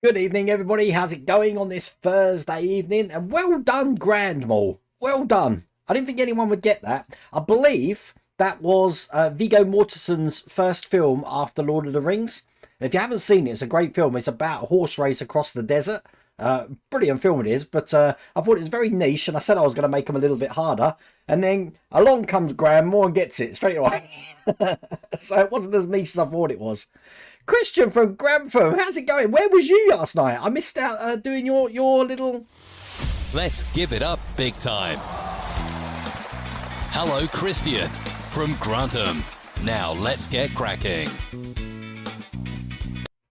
Good evening, everybody. How's it going on this Thursday evening? And well done, Grandmal. Well done. I didn't think anyone would get that. I believe that was Viggo Mortensen's first film after Lord of the Rings. And if you haven't seen it, it's a great film. It's about a horse race across the desert. Brilliant film it is, but I thought it was very niche, and I said I was going to make them a little bit harder. And then along comes Grandmal and gets it straight away. So it wasn't as niche as I thought it was. Christian from Grantham, how's it going? Where was you last night? I missed out doing your little... Let's give it up big time. Hello, Christian from Grantham. Now let's get cracking.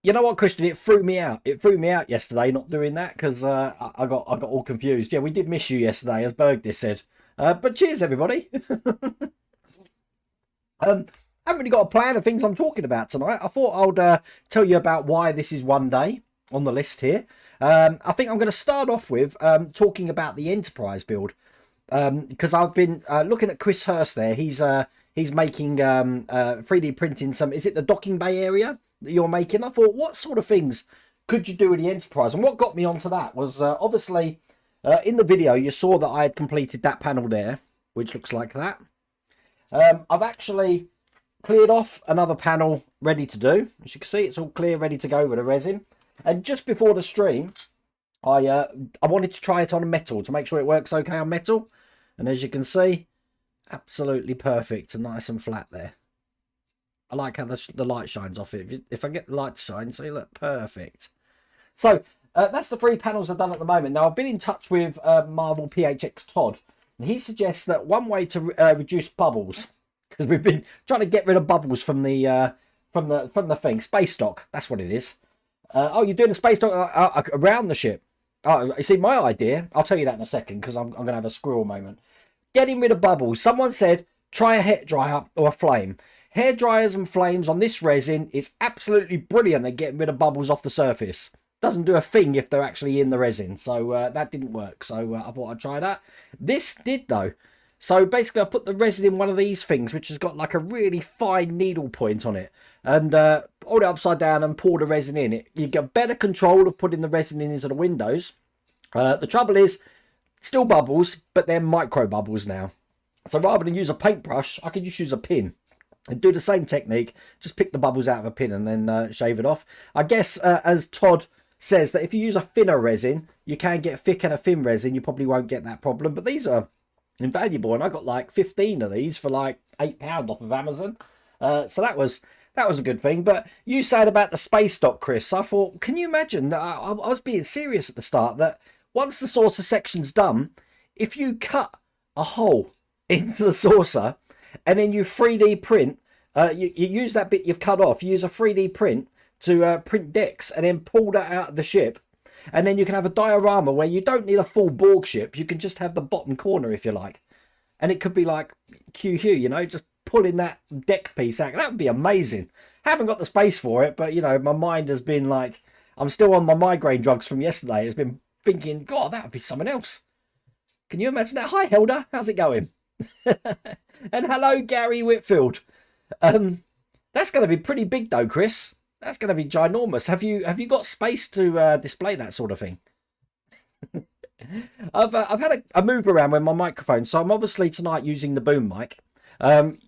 You know what, Christian? It threw me out. It threw me out yesterday not doing that because I got all confused. Yeah, we did miss you yesterday, as Bergdis said. But cheers, everybody. I haven't really got a plan of things I'm talking about tonight. I thought I'd tell you about why this is one day on the list here. I think I'm going to start off with talking about the Enterprise build because I've been looking at Chris Hurst there. He's making 3D printing some. Is it the docking bay area that you're making? I thought, what sort of things could you do with the Enterprise? And what got me onto that was obviously in the video you saw that I had completed that panel there, which looks like that. I've actually cleared off another panel ready to do. As you can see, it's all clear, ready to go with the resin. And just before the stream, I wanted to try it on metal to make sure it works okay on metal. And as you can see, absolutely perfect and nice and flat there. I like how the light shines off it. If I get the light to shine, see, look, perfect. So that's the 3 panels I've done at the moment. Now, I've been in touch with Marvel PHX Todd, and he suggests that one way to reduce bubbles, because we've been trying to get rid of bubbles from the from the thing. Space dock. That's what it is. Oh, you're doing a space dock around the ship. Oh, you see, my idea. I'll tell you that in a second because I'm going to have a squirrel moment. Getting rid of bubbles. Someone said try a hair dryer or a flame. Hair dryers and flames on this resin is absolutely brilliant at getting rid of bubbles off the surface. Doesn't do a thing if they're actually in the resin. So that didn't work. So I thought I'd try that. This did though. So basically I put the resin in one of these things which has got like a really fine needle point on it. And hold it upside down and pour the resin in. You get better control of putting the resin into the windows. The trouble is, still bubbles, but they're micro bubbles now. So rather than use a paintbrush, I could just use a pin. And do the same technique, just pick the bubbles out of a pin and then shave it off. I guess, as Todd says, that if you use a thinner resin, you can get thick and a thin resin. You probably won't get that problem. But these are invaluable, and I got like 15 of these for like £8 off of Amazon. So that was a good thing. But you said about the space dock, Chris. I thought, can you imagine? I was being serious at the start that once the saucer section's done, if you cut a hole into the saucer and then you 3D print, you use that bit you've cut off, you use a 3D print to print decks and then pull that out of the ship. And then you can have a diorama where you don't need a full Borg ship. You can just have the bottom corner if you like. And it could be like Q-Hugh, you know, just pulling that deck piece out. That would be amazing. Haven't got the space for it, but, you know, my mind has been like, I'm still on my migraine drugs from yesterday. It's been thinking, God, that would be something else. Can you imagine that? Hi, Helder. How's it going? And hello, Gary Whitfield. That's going to be pretty big, though, Chris. That's going to be ginormous. Have you got space to display that sort of thing? I've had a move around with my microphone, so I'm obviously tonight using the boom mic.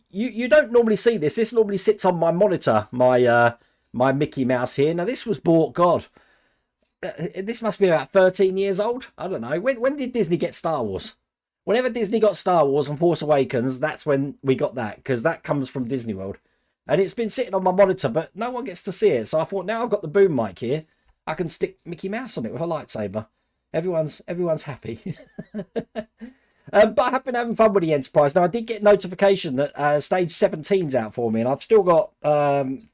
You don't normally see this. This normally sits on my monitor, my Mickey Mouse here. Now this was bought, God, this must be about 13 years old. I don't know. When did Disney get Star Wars? Whenever Disney got Star Wars and Force Awakens, that's when we got that, because that comes from Disney World. And it's been sitting on my monitor, but no one gets to see it. So I thought, now I've got the boom mic here, I can stick Mickey Mouse on it with a lightsaber. Everyone's happy. But I have been having fun with the Enterprise. Now, I did get notification that stage 17's out for me, and I've still got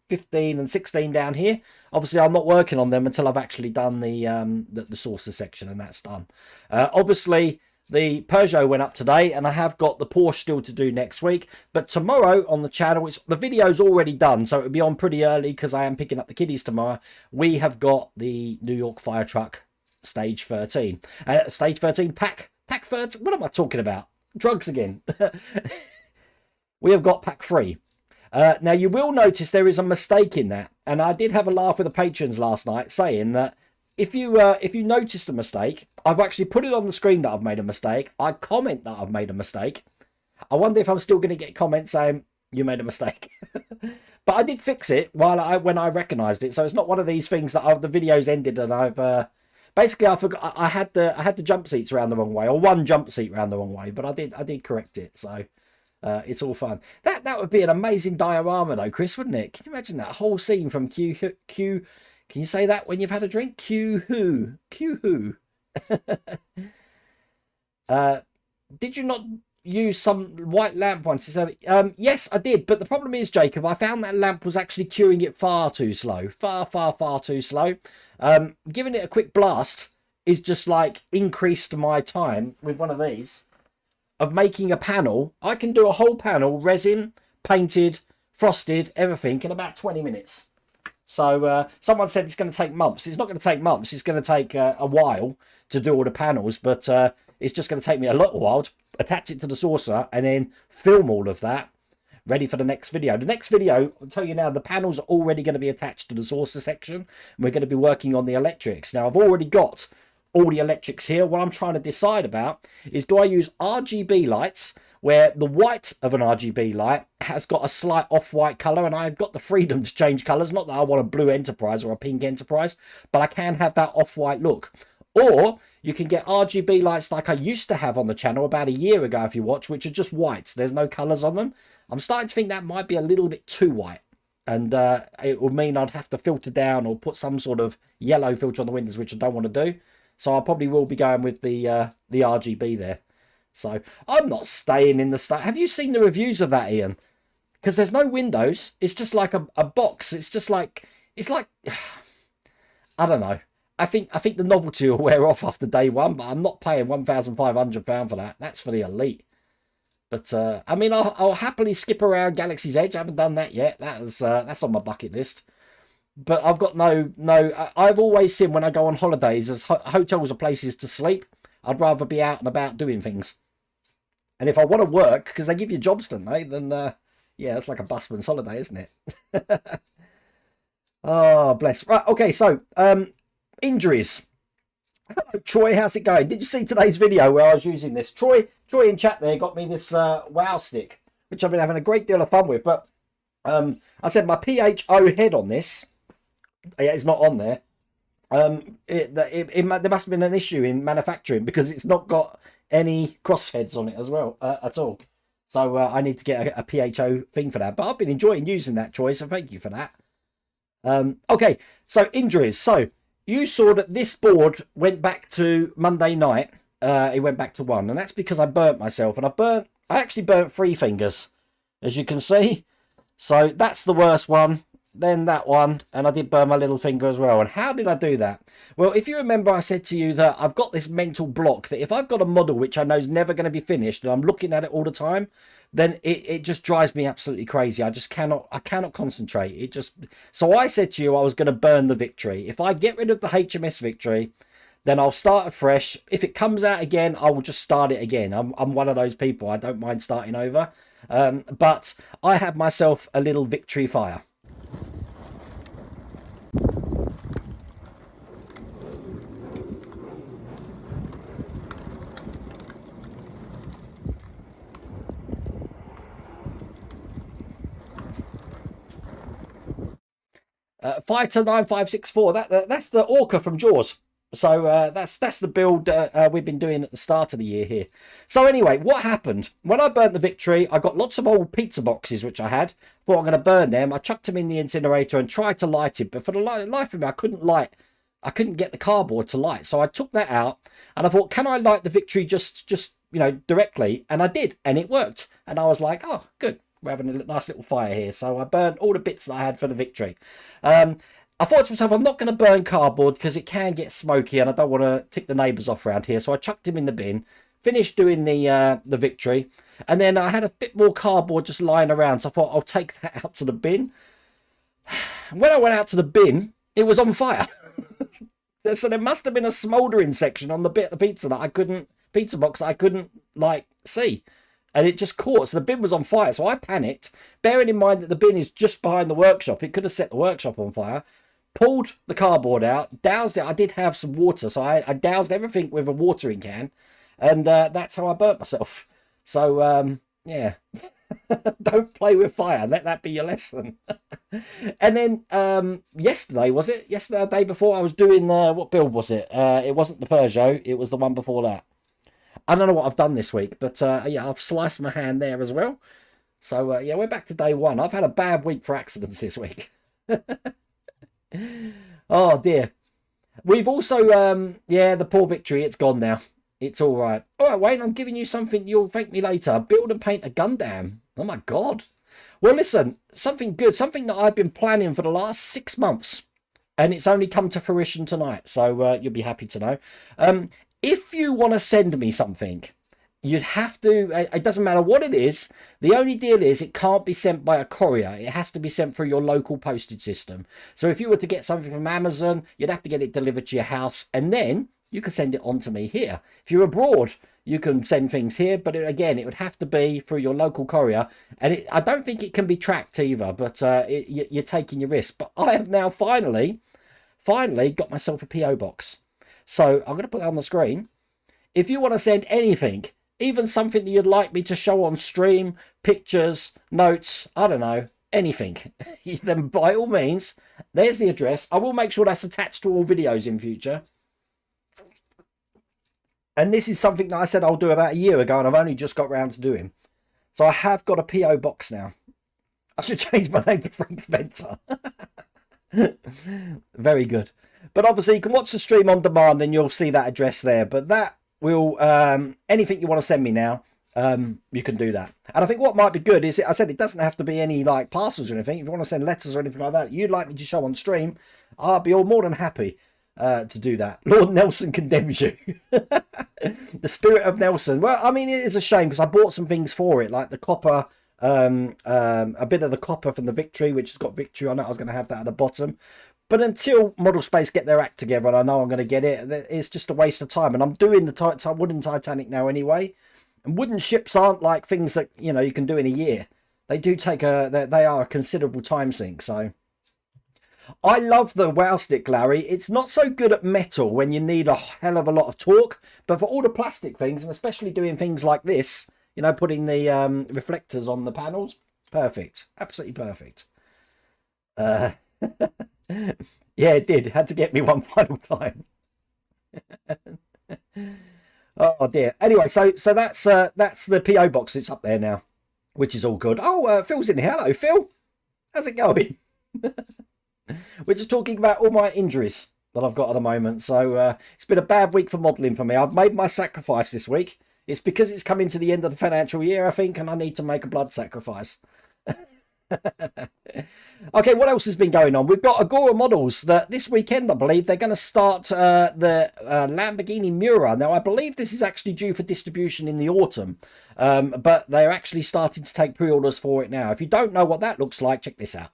15 and 16 down here. Obviously, I'm not working on them until I've actually done the saucer section, and that's done. Obviously, the Peugeot went up today, and I have got the Porsche still to do next week. But tomorrow on the channel, the video's already done, so it'll be on pretty early because I am picking up the kiddies tomorrow. We have got the New York Fire Truck Stage 13. Stage 13 Pack 13. What am I talking about? Drugs again. We have got Pack 3. Now, you will notice there is a mistake in that. And I did have a laugh with the patrons last night saying that if you notice the mistake, I've actually put it on the screen that I've made a mistake. I comment that I've made a mistake. I wonder if I'm still going to get comments saying you made a mistake. But I did fix it when I recognised it. So it's not one of these things that the video's ended and I've basically I forgot I had the jump seats around the wrong way, or one jump seat around the wrong way. But I did correct it. So it's all fun. That would be an amazing diorama though, Chris, wouldn't it? Can you imagine that whole scene from Q? Can you say that when you've had a drink? Q-Who. Did you not use some white lamp once? Yes, I did. But the problem is, Jacob, I found that lamp was actually curing it far too slow. Far too slow. Giving it a quick blast is just like increased my time with one of these of making a panel. I can do a whole panel, resin, painted, frosted, everything in about 20 minutes. So someone said it's going to take months. It's not going to take months. It's going to take a while to do all the panels, but it's just going to take me a little while to attach it to the saucer and then film all of that, ready for the next video. The next video, I'll tell you now, the panels are already going to be attached to the saucer section, and we're going to be working on the electrics. Now, I've already got all the electrics here. What I'm trying to decide about is, do I use RGB lights, where the white of an RGB light has got a slight off-white colour, and I've got the freedom to change colours. Not that I want a blue Enterprise or a pink Enterprise, but I can have that off-white look. Or you can get RGB lights like I used to have on the channel about a year ago, if you watch, which are just whites. There's no colours on them. I'm starting to think that might be a little bit too white. And it would mean I'd have to filter down or put some sort of yellow filter on the windows, which I don't want to do. So I probably will be going with the RGB there. So I'm not staying in the state. Have you seen the reviews of that, Ian? because there's no windows. It's just like a box. It's just like, it's like, I don't know. I think the novelty will wear off after day one, but I'm not paying £1,500 for that. That's for the elite. But I mean, I'll happily skip around Galaxy's Edge. I haven't done that yet. That's on my bucket list. But I've got no. I've always seen when I go on holidays as hotels are places to sleep. I'd rather be out and about doing things. And if I want to work, because they give you jobs, don't they? Then yeah, it's like a busman's holiday, isn't it? Oh, bless. Right. Okay. So injuries. Hello, Troy. How's it going? Did you see today's video where I was using this? Troy in chat there got me this WoW stick, which I've been having a great deal of fun with. But I said my PHO head on this. Yeah, it's not on there. There must have been an issue in manufacturing because it's not got any crossheads on it as well at all. So I need to get a PHO thing for that. But I've been enjoying using that, Troy, so thank you for that. Okay, so injuries. So you saw that this board went back to Monday night. It went back to 1, and that's because I burnt myself, and I actually burnt 3 fingers, as you can see. So that's the worst one. Then that one, and I did burn my little finger as well. And how did I do that? Well, if you remember, I said to you that I've got this mental block that if I've got a model which I know is never going to be finished and I'm looking at it all the time, then it just drives me absolutely crazy. I cannot concentrate. So I said to you I was going to burn the Victory. If I get rid of the HMS Victory, then I'll start afresh. If it comes out again, I will just start it again. I'm one of those people. I don't mind starting over. But I had myself a little Victory fire. Fighter 9564. That's the Orca from Jaws. So that's the build we've been doing at the start of the year here. So anyway, what happened when I burnt the Victory? I got lots of old pizza boxes which I had. Thought I'm going to burn them. I chucked them in the incinerator and tried to light it, but for the life of me, I couldn't get the cardboard to light. So I took that out and I thought, can I light the Victory just directly? And I did, and it worked. And I was like, oh, good. We're having a nice little fire here. So I burned all the bits that I had for the Victory. I thought to myself, I'm not going to burn cardboard because it can get smoky and I don't want to tick the neighbours off around here. So I chucked him in the bin, finished doing the Victory, and then I had a bit more cardboard just lying around. So I thought I'll take that out to the bin. When I went out to the bin, it was on fire. So there must have been a smouldering section on the bit of the pizza box that I couldn't see. And it just caught. So the bin was on fire. So I panicked, bearing in mind that the bin is just behind the workshop. It could have set the workshop on fire. Pulled the cardboard out, doused it. I did have some water, so I doused everything with a watering can. And that's how I burnt myself. So, yeah. Don't play with fire. Let that be your lesson. And then yesterday, was it? Yesterday, the day before, I was doing, what build was it? It wasn't the Peugeot. It was the one before that. I don't know what I've done this week, but yeah, I've sliced my hand there as well. So, yeah, we're back to day 1. I've had a bad week for accidents this week. Oh, dear. We've also, yeah, the poor Victory, it's gone now. It's all right. All right, Wayne, I'm giving you something you'll thank me later. Build and paint a Gundam. Oh, my God. Well, listen, something good, something that I've been planning for the last 6 months. And it's only come to fruition tonight, so you'll be happy to know. If you want to send me something, you'd have to, it doesn't matter what it is. The only deal is it can't be sent by a courier. It has to be sent through your local postage system. So if you were to get something from Amazon, you'd have to get it delivered to your house, and then you can send it on to me here. If you're abroad, you can send things here, but again, it would have to be through your local courier. And I don't think it can be tracked either, but you're taking your risk. But I have now finally got myself a PO box. So I'm going to put that on the screen. If you want to send anything, even something that you'd like me to show on stream, pictures, notes, I don't know, anything, then by all means, there's the address. I will make sure that's attached to all videos in future. And this is something that I said I'll do about a year ago, and I've only just got round to doing. So I have got a PO box now. I should change my name to Frank Spencer. Very good. But obviously you can watch the stream on demand and you'll see that address there. But that will, anything you want to send me now, you can do that. And I think what might be good is, I said it doesn't have to be any like parcels or anything. If you want to send letters or anything like that, you'd like me to show on stream, I'll be all more than happy to do that. Lord Nelson condemns you. The spirit of Nelson. Well, I mean, it is a shame because I bought some things for it, like the copper, a bit of the copper from the Victory, which has got Victory on it. I was going to have that at the bottom. But until Model Space get their act together, and I know I'm going to get it, it's just a waste of time. And I'm doing the wooden Titanic now anyway. And wooden ships aren't like things that, you know, you can do in a year. They do take they are a considerable time sink. So I love the wow stick, Larry. It's not so good at metal when you need a hell of a lot of torque. But for all the plastic things, and especially doing things like this, you know, putting the reflectors on the panels, perfect. Absolutely perfect. Yeah, it did. Had to get me one final time. Oh dear. Anyway, so that's the PO box that's up there now, which is all good. Oh, Phil's in here. Hello, Phil. How's it going? We're just talking about all my injuries that I've got at the moment. So it's been a bad week for modelling for me. I've made my sacrifice this week. It's because it's coming to the end of the financial year, I think, and I need to make a blood sacrifice. Okay, what else has been going on? We've got Agora Models that this weekend, I believe, they're going to start the Lamborghini Miura. Now, I believe this is actually due for distribution in the autumn, but they're actually starting to take pre-orders for it now. If you don't know what that looks like, check this out.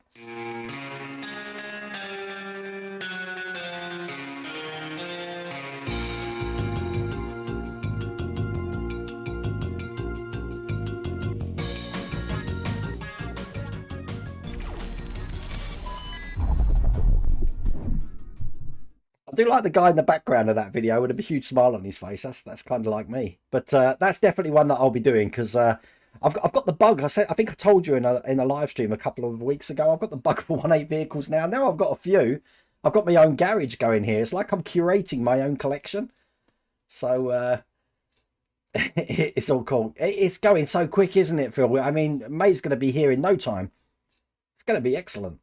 I do like the guy in the background of that video with a huge smile on his face. That's kind of like me. But that's definitely one that I'll be doing because I've got the bug. I think I told you in a live stream a couple of weeks ago. I've got the bug for 1.8 vehicles now. Now I've got a few. I've got my own garage going here. It's like I'm curating my own collection. So it's all cool. It's going so quick, isn't it, Phil? I mean, May's going to be here in no time. It's going to be excellent.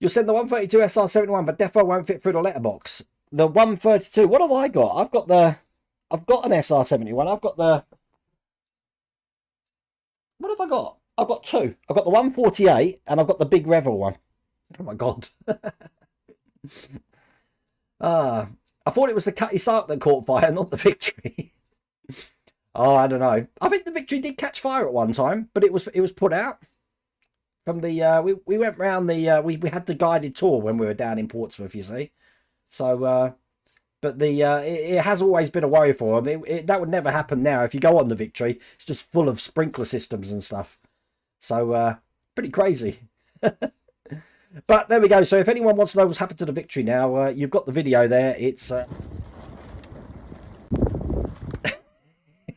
You'll send the 132 SR71, but defo won't fit through the letterbox. The 132, what have I got? I've got an SR71. I've got the... What have I got? I've got two. I've got the 148 and I've got the big Revel one. Oh my God. I thought it was the Cutty Sark that caught fire, not the Victory. Oh, I don't know. I think the Victory did catch fire at one time, but it was put out. From the we went round the we had the guided tour when we were down in Portsmouth, you see. So but the it has always been a worry for them. That would never happen now. If you go on the Victory, it's just full of sprinkler systems and stuff. So pretty crazy. But there we go. So if anyone wants to know what's happened to the Victory now, you've got the video there. It's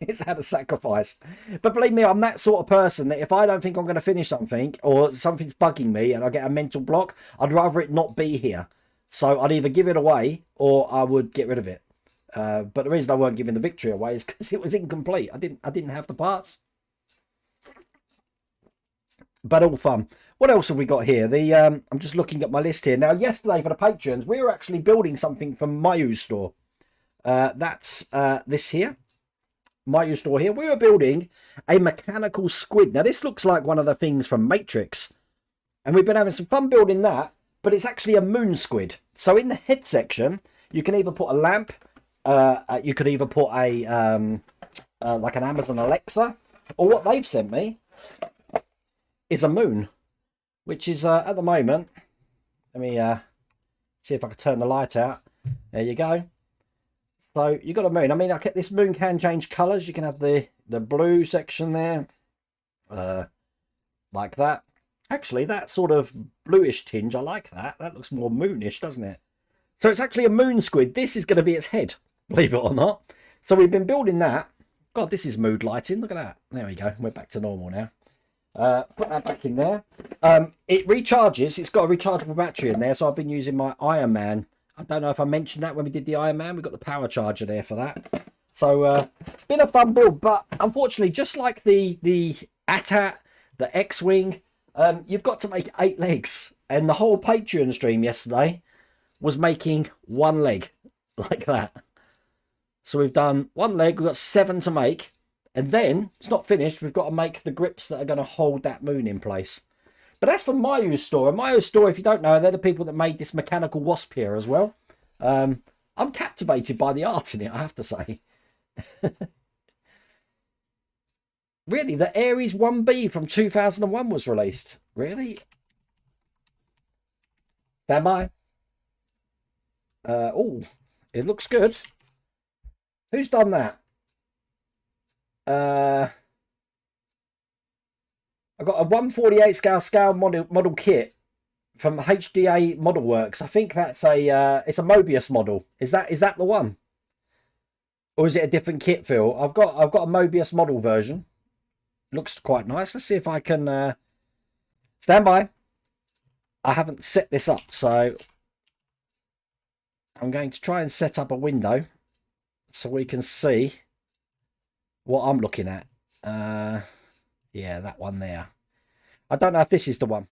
it's had a sacrifice. But believe me, I'm that sort of person that if I don't think I'm going to finish something or something's bugging me and I get a mental block, I'd rather it not be here. So I'd either give it away or I would get rid of it. But the reason I weren't giving the Victory away is because it was incomplete. I didn't have the parts. But all fun. What else have we got here? I'm just looking at my list here. Now, yesterday for the patrons, we were actually building something from Mayu store. That's this here. Mayu store here. We were building a mechanical squid. Now, this looks like one of the things from Matrix. And we've been having some fun building that. But it's actually a moon squid. So in the head section, you can either put a lamp. You could either put a like an Amazon Alexa. Or what they've sent me is a moon. Which is at the moment. Let me see if I can turn the light out. There you go. So you got a moon. I mean, this moon can change colours. You can have the blue section there, like that. Actually, that sort of bluish tinge, I like that. That looks more moonish, doesn't it? So it's actually a moon squid. This is going to be its head, believe it or not. So we've been building that. God, this is mood lighting. Look at that. There we go. We're back to normal now. Put that back in there. It recharges. It's got a rechargeable battery in there. So I've been using my Iron Man. I don't know if I mentioned that when we did the Iron Man. We've got the power charger there for that. So been a fun build. But unfortunately, just like the AT-AT, the X-Wing, you've got to make 8 legs. And the whole Patreon stream yesterday was making 1 leg like that. So we've done one leg, we've got 7 to make. And then, it's not finished, we've got to make the grips that are going to hold that moon in place. But that's from Mayu Store. Mayu Store, if you don't know, they're the people that made this mechanical wasp here as well. I'm captivated by the art in it, I have to say. Really, the Ares 1B from 2001 was released. Really? Stand by. Oh, it looks good. Who's done that? I've got a 1/48 scale model kit from HDA Model Works. I think that's it's a Mobius model. Is that the one? Or is it a different kit, Phil? I've got a Mobius model version. Looks quite nice. Let's see if I can stand by. I haven't set this up, so I'm going to try and set up a window so we can see what I'm looking at. Yeah, that one there. I don't know if this is the one.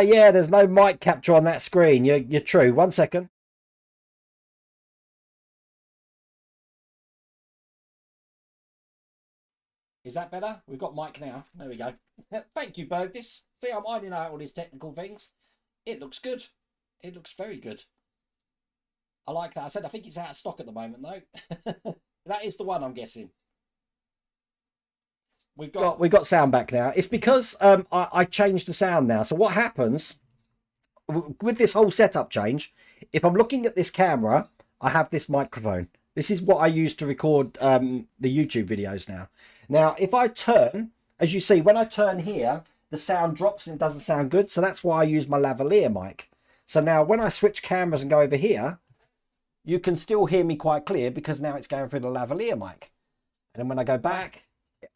Yeah, there's no mic capture on that screen. You're true. 1 second. Is that better? We've got mic now. There we go. Thank you, Bergdis. See, I'm ironing out all these technical things. It looks good. It looks very good. I like that. I said I think it's out of stock at the moment, though. That is the one, I'm guessing. We've got sound back now. It's because I changed the sound now. So what happens with this whole setup change, if I'm looking at this camera, I have this microphone. This is what I use to record the YouTube videos now. Now, if I turn, as you see, when I turn here, the sound drops and it doesn't sound good. So that's why I use my lavalier mic. So now when I switch cameras and go over here, you can still hear me quite clear because now it's going through the lavalier mic. And then when I go back,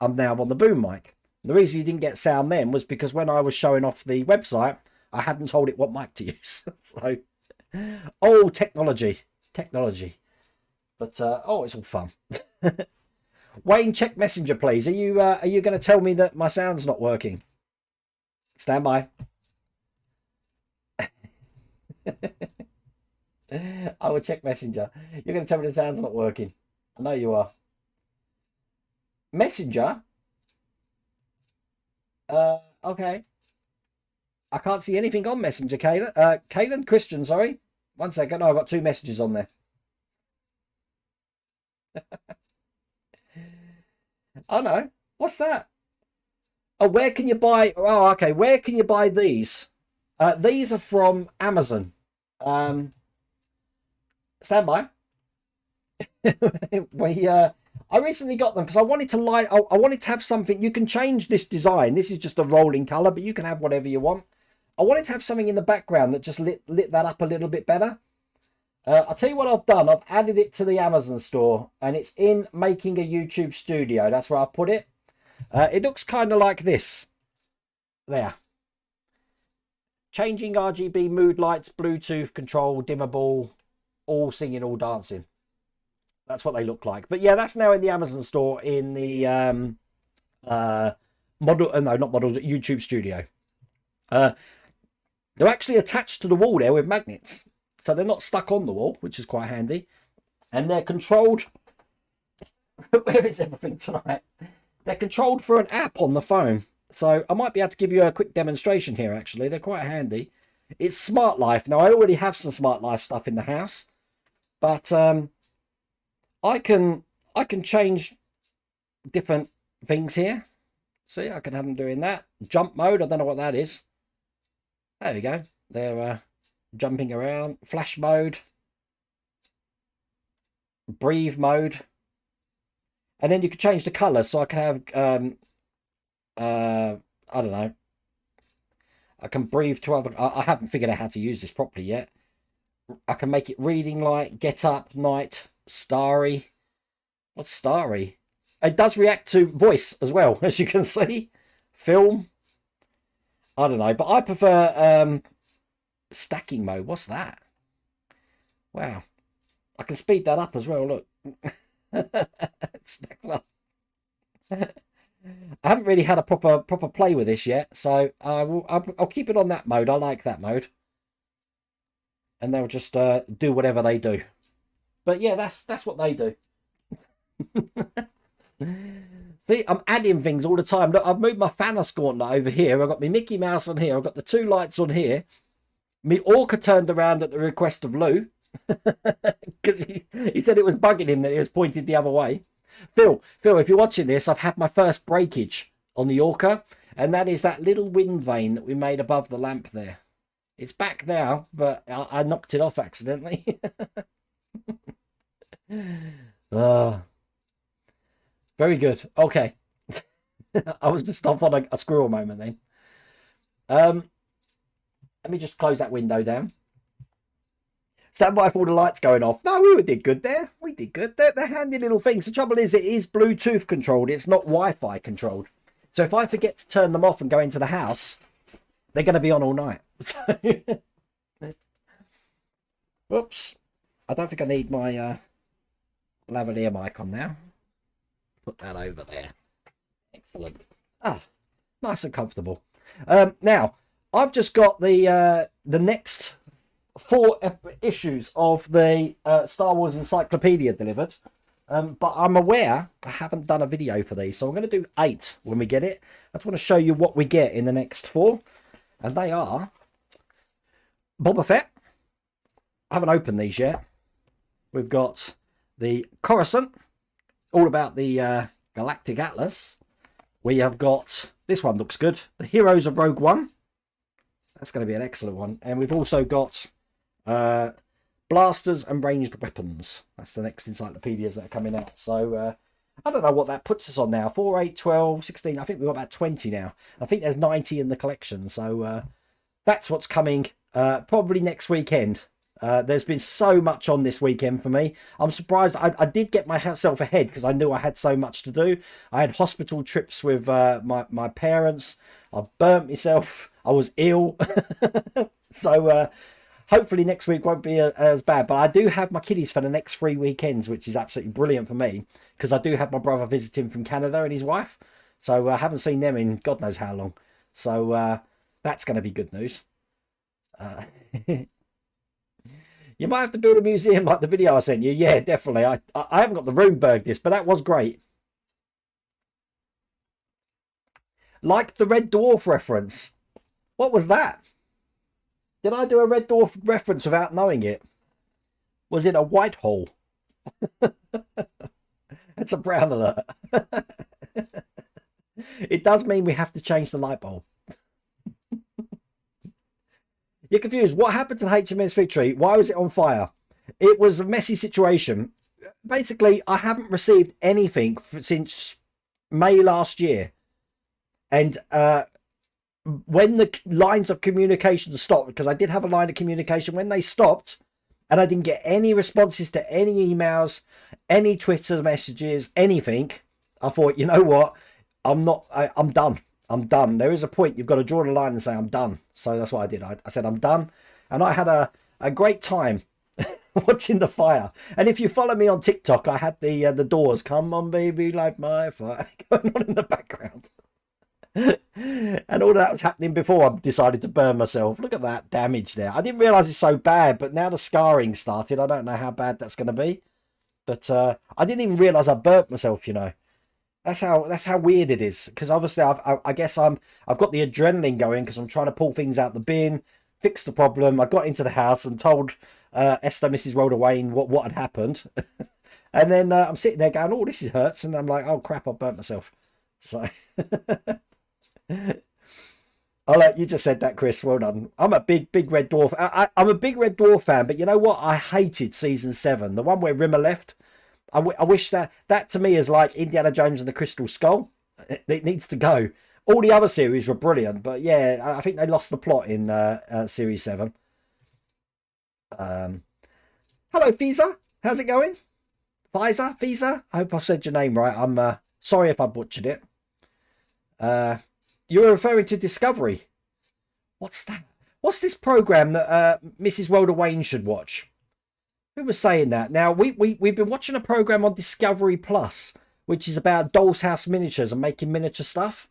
I'm now on the boom mic. The reason you didn't get sound then was because when I was showing off the website, I hadn't told it what mic to use. So, oh, technology. But oh, it's all fun. Wayne, check Messenger, please. Are you going to tell me that my sound's not working? Stand by. I will check Messenger. You're going to tell me the sound's not working. I know you are. Messenger. Okay. I can't see anything on Messenger, Kayla. Kaylan Christian, sorry. 1 second. Oh, I've got 2 messages on there. Oh no. What's that? Oh, where can you buy? Oh, okay. Where can you buy these? These are from Amazon. Stand by. I recently got them because I wanted to I wanted to have something. You can change this design. This is just a rolling color, but you can have whatever you want. I wanted to have something in the background that just lit that up a little bit better. I'll tell you what I've done. I've added it to the Amazon store, and it's in Making a YouTube Studio. That's where I've put it. It looks kind of like this. There. Changing RGB mood lights, Bluetooth control, dimmable, all singing, all dancing. That's what they look like. But yeah, that's now in the Amazon store in the YouTube Studio. They're actually attached to the wall there with magnets. So they're not stuck on the wall, which is quite handy. And they're controlled. Where is everything tonight? They're controlled through an app on the phone. So I might be able to give you a quick demonstration here, actually. They're quite handy. It's Smart Life. Now, I already have some Smart Life stuff in the house. But I can change different things here. See, I can have them doing that. Jump mode, I don't know what that is. There we go. They're jumping around. Flash mode. Breathe mode. And then you can change the colour, so I can have, I don't know. I can breathe to other... I haven't figured out how to use this properly yet. I can make it reading light, get up, night, starry. What's starry? It does react to voice as well, as you can see. Film. I don't know, but I prefer stacking mode. What's that? Wow. I can speed that up as well, look. It stacks up. I haven't really had a proper play with this yet, so I'll keep it on that mode. I like that mode. And they'll just do whatever they do. But yeah, that's what they do. See, I'm adding things all the time. Look, I've moved my Thanos gauntlet over here. I've got my Mickey Mouse on here. I've got the 2 lights on here. Me Orca turned around at the request of Lou. Because he said it was bugging him that it was pointed the other way. Phil, if you're watching this, I've had my first breakage on the Orca. And that is that little wind vane that we made above the lamp there. It's back now, but I knocked it off accidentally. Very good. Okay. I was just off on a squirrel moment then. Let me just close that window down. Stand by for all the lights going off. No, we did good there. We did good. They're handy little things. The trouble is, it is Bluetooth controlled. It's not Wi-Fi controlled. So if I forget to turn them off and go into the house, they're going to be on all night. Oops. I don't think I need my lavalier mic on now. Put that over there. Excellent. Ah, nice and comfortable. Now, I've just got the next 4 issues of the Star Wars Encyclopedia delivered. But I'm aware I haven't done a video for these, so I'm going to do 8 when we get it. I just want to show you what we get in the next 4. And they are Boba Fett. I haven't opened these yet. We've got the Coruscant, all about the Galactic Atlas. We have got, this one looks good, the Heroes of Rogue One. That's going to be an excellent one. And we've also got blasters and ranged weapons. That's the next encyclopedias that are coming out. So I don't know what that puts us on now. 4, 8, 12, 16. I think we've got about 20 now. I think there's 90 in the collection. So that's what's coming probably next weekend. There's been so much on this weekend for me. I'm surprised. I did get myself ahead because I knew I had so much to do. I had hospital trips with my parents. I burnt myself. I was ill. So hopefully next week won't be as bad. But I do have my kiddies for the next 3 weekends, which is absolutely brilliant for me because I do have my brother visiting from Canada and his wife. So I haven't seen them in God knows how long. So that's going to be good news. You might have to build a museum like the video I sent you. Yeah, definitely. I haven't got the Runeberg disc, but that was great. Like the Red Dwarf reference. What was that? Did I do a Red Dwarf reference without knowing it? Was it a white hole? It's a brown alert. It does mean we have to change the light bulb. You're confused. What happened to HMS Victory? Why was it on fire? It was a messy situation. Basically, I haven't received anything since May last year. And when the lines of communication stopped, because I did have a line of communication, when they stopped and I didn't get any responses to any emails, any Twitter messages, anything, I thought, you know what? I'm done. I'm done. There is a point you've got to draw the line and say I'm done. So that's what I did. I said I'm done, and I had a great time watching the fire. And if you follow me on TikTok, I had the Doors, "Come on baby, light my fire," going on in the background. And all that was happening before I decided to burn myself. Look at that damage there. I didn't realize it's so bad, but now the scarring started. I don't know how bad that's going to be, but I didn't even realize I burnt myself, you know. That's how weird it is, because obviously I guess I've got the adrenaline going because I'm trying to pull things out the bin, fix the problem. I got into the house and told Esther, Mrs. Rhoda Wayne, what had happened, and then I'm sitting there going, "Oh, this hurts," and I'm like, "Oh crap, I burnt myself." So, you just said that, Chris. Well done. I'm a big Red Dwarf. I'm a big Red Dwarf fan, but you know what? I hated season 7, the one where Rimmer left. I wish that to me is like Indiana Jones and the Crystal Skull. It needs to go. All the other series were brilliant, but yeah, I think they lost the plot in series 7. Hello, Fiza. How's it going? Fiza? I hope I've said your name right. I'm sorry if I butchered it. You were referring to Discovery. What's that? What's this program that Mrs. Rhoda Wayne should watch? Who was saying that? Now, we've been watching a program on Discovery Plus, which is about Doll's House miniatures and making miniature stuff.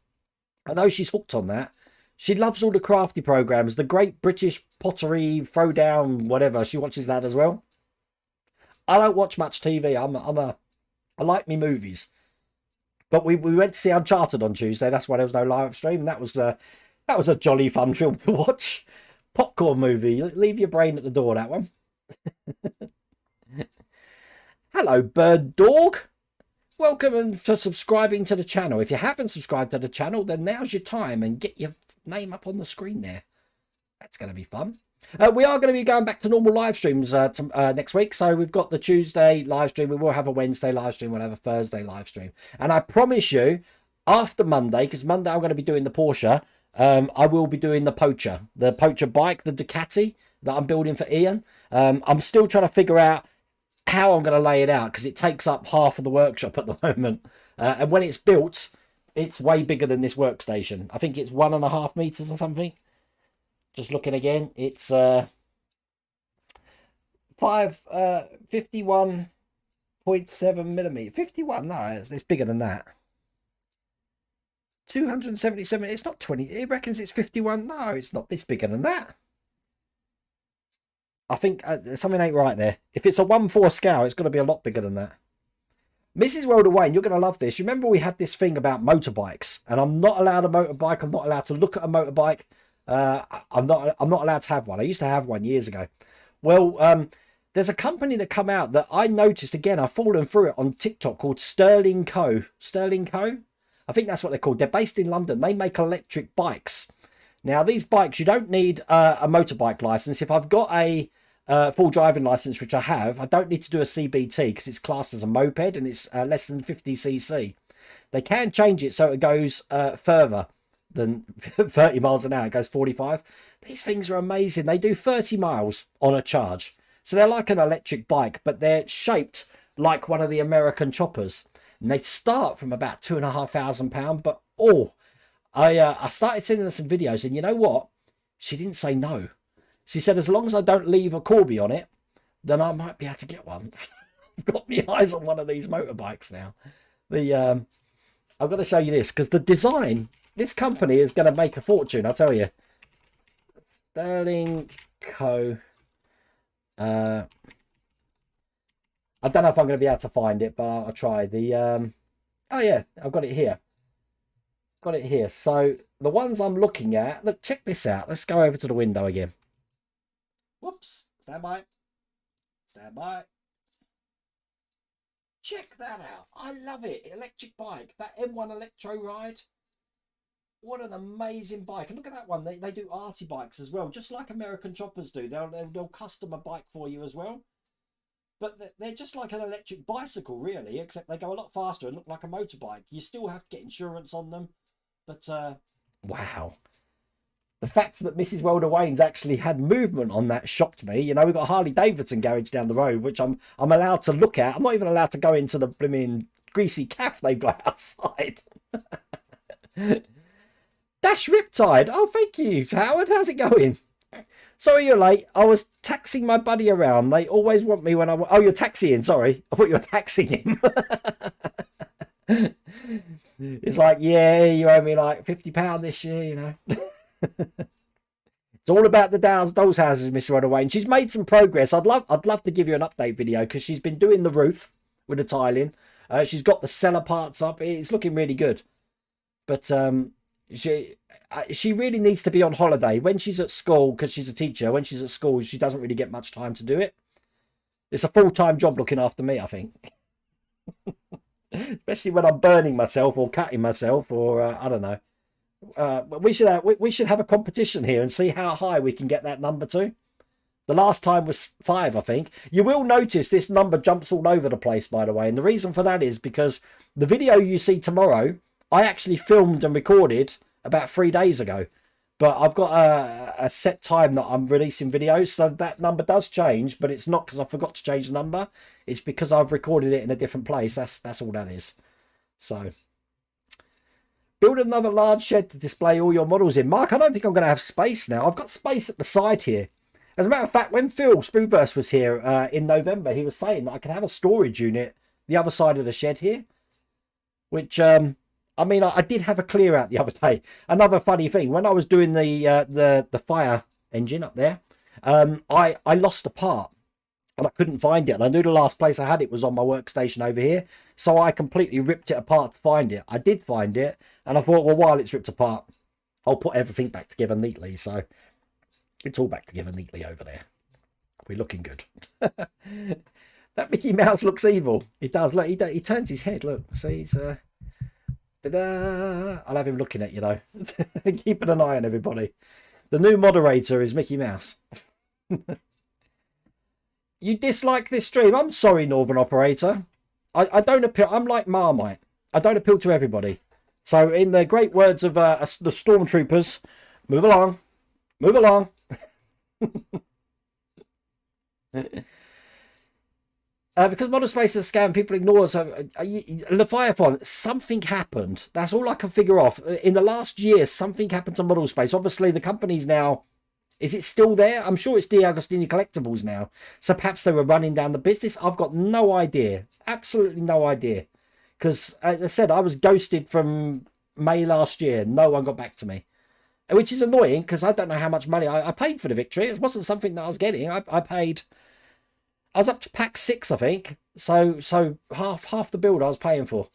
I know she's hooked on that. She loves all the crafty programs, the Great British Pottery Throwdown, whatever. She watches that as well. I don't watch much TV. I like me movies. But we went to see Uncharted on Tuesday. That's why there was no live stream. That was a jolly fun film to watch. Popcorn movie. Leave your brain at the door, that one. Hello, Bird Dog. Welcome and for subscribing to the channel. If you haven't subscribed to the channel, then now's your time and get your name up on the screen there. That's going to be fun. We are going to be going back to normal live streams next week. So we've got the Tuesday live stream. We will have a Wednesday live stream. We'll have a Thursday live stream. And I promise you, after Monday, because Monday I'm going to be doing the Porsche, I will be doing the Poacher bike, the Ducati that I'm building for Ian. I'm still trying to figure out how I'm going to lay it out because it takes up half of the workshop at the moment. And when it's built, it's way bigger than this workstation. I think it's 1.5 meters or something. Just looking again, it's 51.7 millimeter. 51, no, it's bigger than that. 277, it's not 20. It reckons it's 51. No, it's not. It's bigger than that. I think something ain't right there. If it's a 1/4 scale, it's going to be a lot bigger than that. Mrs. Rhoda Wayne, you're going to love this. You remember we had this thing about motorbikes, and I'm not allowed a motorbike. I'm not allowed to look at a motorbike. I'm not allowed to have one. I used to have one years ago. Well, there's a company that come out that I noticed again. I've fallen through it on TikTok called Sterling Co. Sterling Co. I think that's what they're called. They're based in London. They make electric bikes. Now, these bikes, you don't need a motorbike license. If I've got a full driving license, which I have, I don't need to do a CBT because it's classed as a moped and it's less than 50cc. They can change it so it goes further than 30 miles an hour. It goes 45. These things are amazing. They do 30 miles on a charge. So they're like an electric bike, but they're shaped like one of the American choppers. And they start from about £2,500. But I started sending her some videos, and you know what? She didn't say no. She said, as long as I don't leave a Corby on it, then I might be able to get one. I've got my eyes on one of these motorbikes now. I'm going to show you this because the design, this company is going to make a fortune, I'll tell you. Sterling Co. I don't know if I'm going to be able to find it, but I'll try. Oh yeah, I've got it here. Got it here. So the ones I'm looking at, look, check this out. Let's go over to the window again. Whoops. Stand by. Stand by. Check that out. I love it. Electric bike. That M1 Electro Ride. What an amazing bike. And look at that one. They do arty bikes as well. Just like American choppers do. They'll custom a bike for you as well. But they're just like an electric bicycle, really. Except they go a lot faster and look like a motorbike. You still have to get insurance on them. But, wow. The fact that Mrs. Rhoda Wayne's actually had movement on that shocked me. You know, we've got a Harley Davidson garage down the road, which I'm allowed to look at. I'm not even allowed to go into the blooming greasy calf they've got outside. Dash Riptide. Oh, thank you, Howard. How's it going? Sorry you're late. I was taxiing my buddy around. They always want me when I'm... Oh, you're taxiing. Sorry. I thought you were taxing him. It's like, yeah, you owe me like £50 this year, you know. It's all about the Doll's houses, Miss Rhoda Wayne. She's made some progress. I'd love to give you an update video because she's been doing the roof with the tiling. She's got the cellar parts up. It's looking really good. But she really needs to be on holiday when she's at school because she's a teacher. When she's at school, she doesn't really get much time to do it. It's a full-time job looking after me, I think. Especially when I'm burning myself or cutting myself or I don't know. We should have a competition here and see how high we can get that number to. The last time was 5, I think. You will notice this number jumps all over the place, by the way. And the reason for that is because the video you see tomorrow, I actually filmed and recorded about 3 days ago. but I've got a set time that I'm releasing videos, so that number does change, but it's not because I forgot to change the number. It's because I've recorded it in a different place. That's all that is. So, build another large shed to display all your models in. Mark, I don't think I'm going to have space now. I've got space at the side here. As a matter of fact, when Phil Spoonburst was here in November, he was saying that I could have a storage unit the other side of the shed here, which I mean, I did have a clear out the other day. Another funny thing, when I was doing the fire engine up there, I lost a part and I couldn't find it. And I knew the last place I had it was on my workstation over here. So I completely ripped it apart to find it. I did find it. And I thought, well, while it's ripped apart, I'll put everything back together neatly. So it's all back together neatly over there. We're looking good. That Mickey Mouse looks evil. He does. Look, he turns his head. Look, see, he's... Ta-da! I'll have him looking at you though. Keeping an eye on everybody. The new moderator is Mickey Mouse. You dislike this stream? I'm sorry, Northern Operator. I don't appeal. I'm like Marmite. I don't appeal to everybody. So in the great words of the Stormtroopers, move along. Move along. Because model space is a scam, people ignore us. Leviathan, something happened. That's all I can figure off. In the last year, something happened to model space. Obviously, the company's now... Is it still there? I'm sure it's D'Agostini Collectibles now. So perhaps they were running down the business. I've got no idea. Absolutely no idea. Because, as I said, I was ghosted from May last year. No one got back to me. Which is annoying, because I don't know how much money I paid for the victory. It wasn't something that I was getting. I paid... I was up to pack 6, I think. So half the build I was paying for.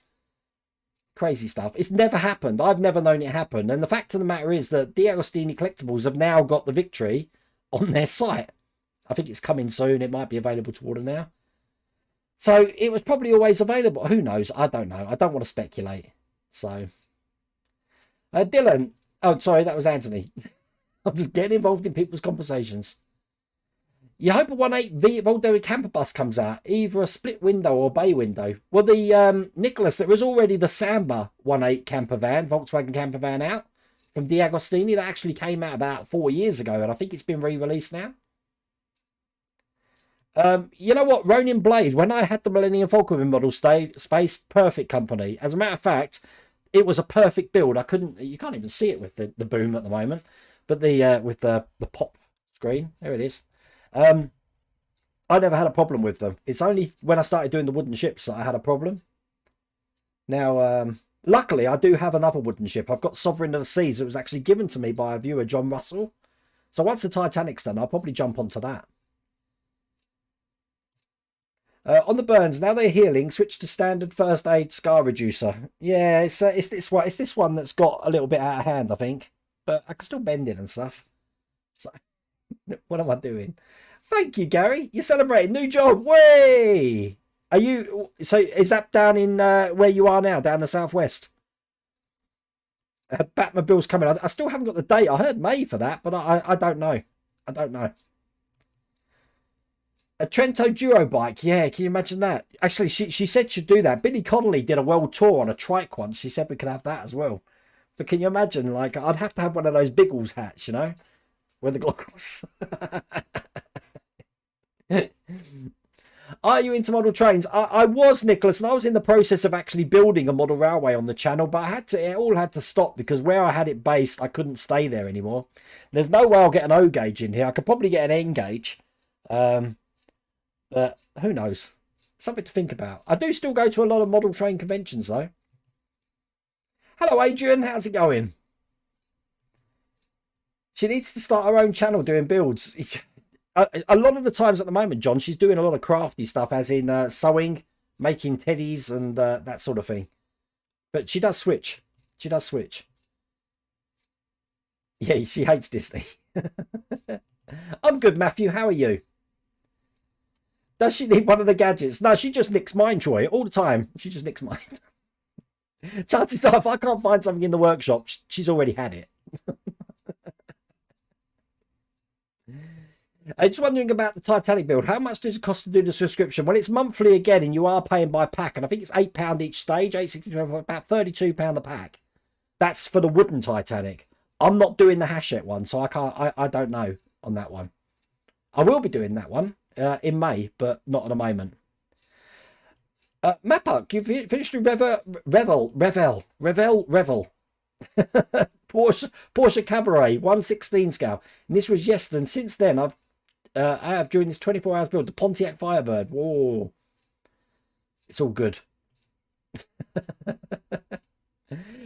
Crazy stuff. It's never happened. I've never known it happen. And the fact of the matter is that D'Agostini Collectibles have now got the victory on their site. I think it's coming soon. It might be available to order now. So it was probably always available. Who knows? I don't know. I don't want to speculate. So, Dylan. Oh, sorry, that was Anthony. I'm just getting involved in people's conversations. You hope a 1.8 Voldemort camper bus comes out, either a split window or bay window. Well, the Nicholas, there was already the Samba 1.8 camper van, Volkswagen camper van out from D'Agostini. That actually came out about 4 years ago, and I think it's been re-released now. You know what, Ronin Blade, when I had the Millennium Falcon model space, perfect company. As a matter of fact, it was a perfect build. You can't even see it with the boom at the moment, but with the pop screen, there it is. I never had a problem with them. It's only when I started doing the wooden ships that I had a problem. Now, luckily, I do have another wooden ship. I've got Sovereign of the Seas. It was actually given to me by a viewer, John Russell. So once the Titanic's done, I'll probably jump onto that. On the burns, now they're healing. Switch to standard first aid scar reducer. Yeah, it's this one that's got a little bit out of hand, I think. But I can still bend it and stuff. So, what am I doing? Thank you, Gary. You're celebrating new job. Way. Are you? So is that down in where you are now, down the southwest? Batmobile's coming. I still haven't got the date. I heard May for that, but I don't know. I don't know. A Trento Duo bike. Yeah, can you imagine that? Actually, she said she'd do that. Billy Connolly did a world tour on a trike once. She said we could have that as well. But can you imagine? Like, I'd have to have one of those Biggles hats, you know, with the goggles. Are you into model trains? I was, Nicholas, and I was in the process of actually building a model railway on the channel, but it all had to stop because where I had it based, I couldn't stay there anymore. There's no way I'll get an O gauge in here. I could probably get an N gauge. But who knows? Something to think about. I do still go to a lot of model train conventions, though. Hello, Adrian. How's it going? She needs to start her own channel doing builds. A lot of the times at the moment, John, she's doing a lot of crafty stuff, as in sewing, making teddies, and that sort of thing. But she does switch. She does switch. Yeah, she hates Disney. I'm good, Matthew. How are you? Does she need one of the gadgets? No, she just nicks mine, Troy, all the time. She just nicks mine. Chances are, if I can't find something in the workshop, she's already had it. I'm just wondering about the Titanic build. How much does it cost to do the subscription? Well, it's monthly again, and you are paying by pack, and I think it's £8 each stage, £8.62, about £32 a pack. That's for the wooden Titanic. I'm not doing the Hachette one, so I can't. I don't know on that one. I will be doing that one in May, but not at the moment. Mapuck, you finished your Revel. Porsche Cabaret 116 scale. And this was yesterday. And since then, I have during this 24 hours build the Pontiac Firebird. Whoa, it's all good.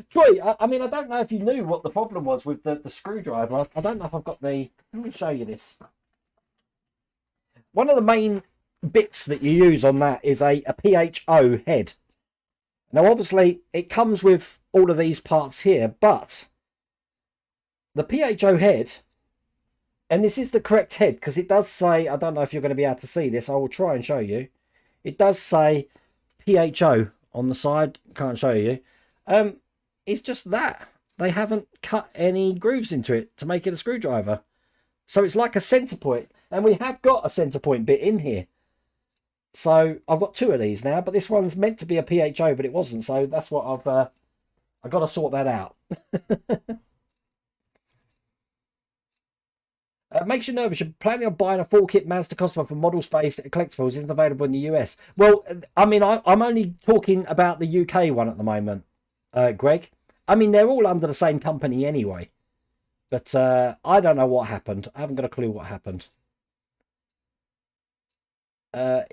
Troy, I mean, I don't know if you knew what the problem was with the screwdriver. I don't know if I've got the. Let me show you this. One of the main bits that you use on that is a PHO head. Now, obviously, it comes with all of these parts here, but the PHO head, and this is the correct head because it does say, I don't know if you're going to be able to see this, I will try and show you. It does say PHO on the side, can't show you. It's just that they haven't cut any grooves into it to make it a screwdriver. So it's like a center point, and we have got a center point bit in here. So I've got two of these now, but this one's meant to be a PHO, but it wasn't. So that's what I've got to sort that out. Makes you nervous. You're planning on buying a full kit Mazda Cosmo for Model Space Collectibles. Isn't available in the US. Well, I mean, I'm only talking about the UK one at the moment, Greg. I mean, they're all under the same company anyway. But I don't know what happened. I haven't got a clue what happened.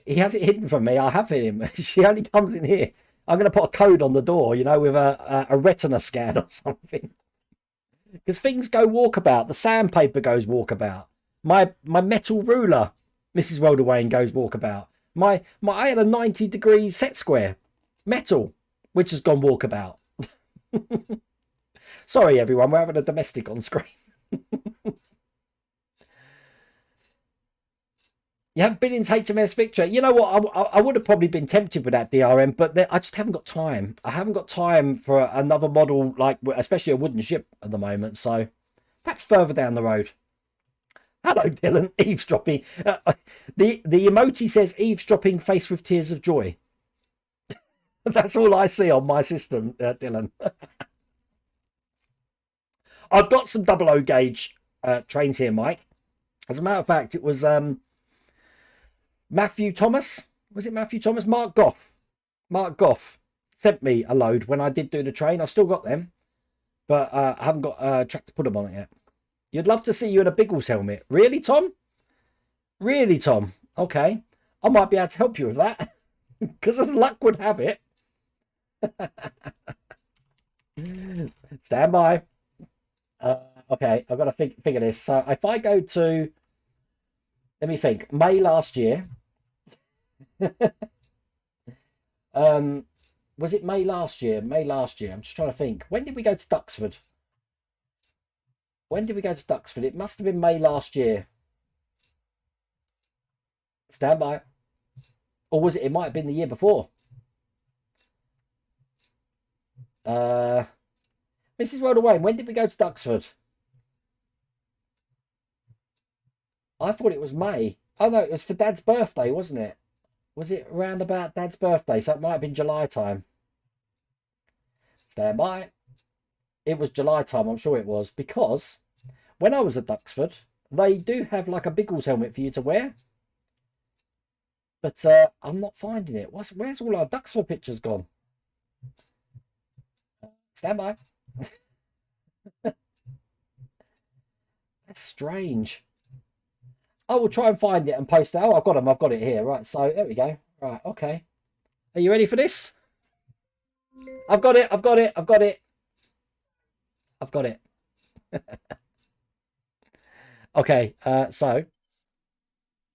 He has it hidden from me. I have him. She only comes in here. I'm going to put a code on the door, you know, with a retina scan or something. Because things go walkabout. The sandpaper goes walkabout. My metal ruler, Mrs. Welderwayne, goes walkabout. I had a 90-degree set square, metal, which has gone walkabout. Sorry, everyone. We're having a domestic on screen. You haven't been in HMS Victor. You know what? I would have probably been tempted with that DRM, but I just haven't got time. I haven't got time for another model, like especially a wooden ship at the moment. So perhaps further down the road. Hello, Dylan. Eavesdropping. The emoji says eavesdropping face with tears of joy. That's all I see on my system, Dylan. I've got some 00 gauge trains here, Mike. As a matter of fact, it was Matthew Thomas. Was it Matthew Thomas? Mark Goff. Mark Goff sent me a load when I did do the train. I've still got them, but I haven't got a track to put them on it yet. You'd love to see you in a Biggles helmet. Really, Tom? Really, Tom? Okay. I might be able to help you with that. Because as luck would have it. Stand by. Okay, I've got to figure this. So if I go to, let me think, May last year. Was it May last year? May last year. I'm just trying to think. When did we go to Duxford? When did we go to Duxford? It must have been May last year. Stand by. Or was it? It might have been the year before. Mrs. Welderwayne, when did we go to Duxford? I thought it was May. Oh no, it was for Dad's birthday, wasn't it? Was it around about Dad's birthday? So it might have been July time. Stand by. It was July time, I'm sure it was, because when I was at Duxford, they do have like a Biggles helmet for you to wear. But I'm not finding it. Where's all our Duxford pictures gone? Stand by. That's strange. I will try and find it and post it. Oh, I've got them. I've got it here. Right, so there we go. Right, okay. Are you ready for this? I've got it. I've got it. I've got it. I've got it. Okay, so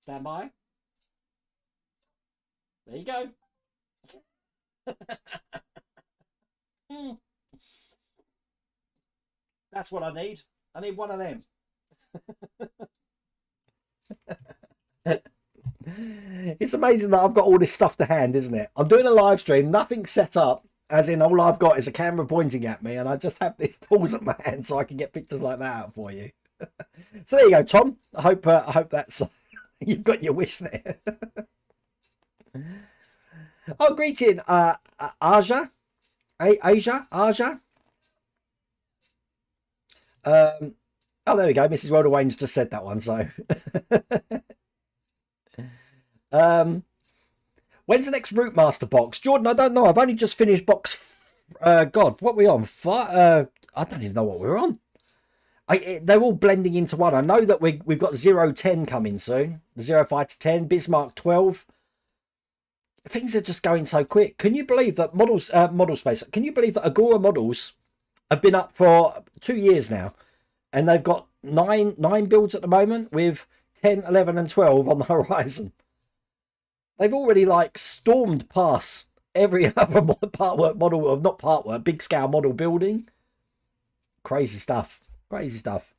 stand by. There you go. That's what I need. I need one of them. It's amazing that I've got all this stuff to hand, isn't it? I'm doing a live stream, nothing set up, as in all I've got is a camera pointing at me, and I just have these tools at my hand so I can get pictures like that out for you. So there you go, Tom. I hope that's you've got your wish there. Oh, greeting, Aja. Oh, there we go. Mrs. Wilder Wayne's just said that one. So, when's the next Root Master box, Jordan? I don't know. I've only just finished box. God, what are we on? I don't even know what we're on. They're all blending into one. I know that we've got 010 coming soon. 05 to 10, Bismarck 12. Things are just going so quick. Can you believe that model space? Can you believe that Agora models have been up for 2 years now, and they've got nine builds at the moment with 10, 11, and 12 on the horizon. They've already like stormed past every other partwork model, not partwork, big scale model building. Crazy stuff. Crazy stuff.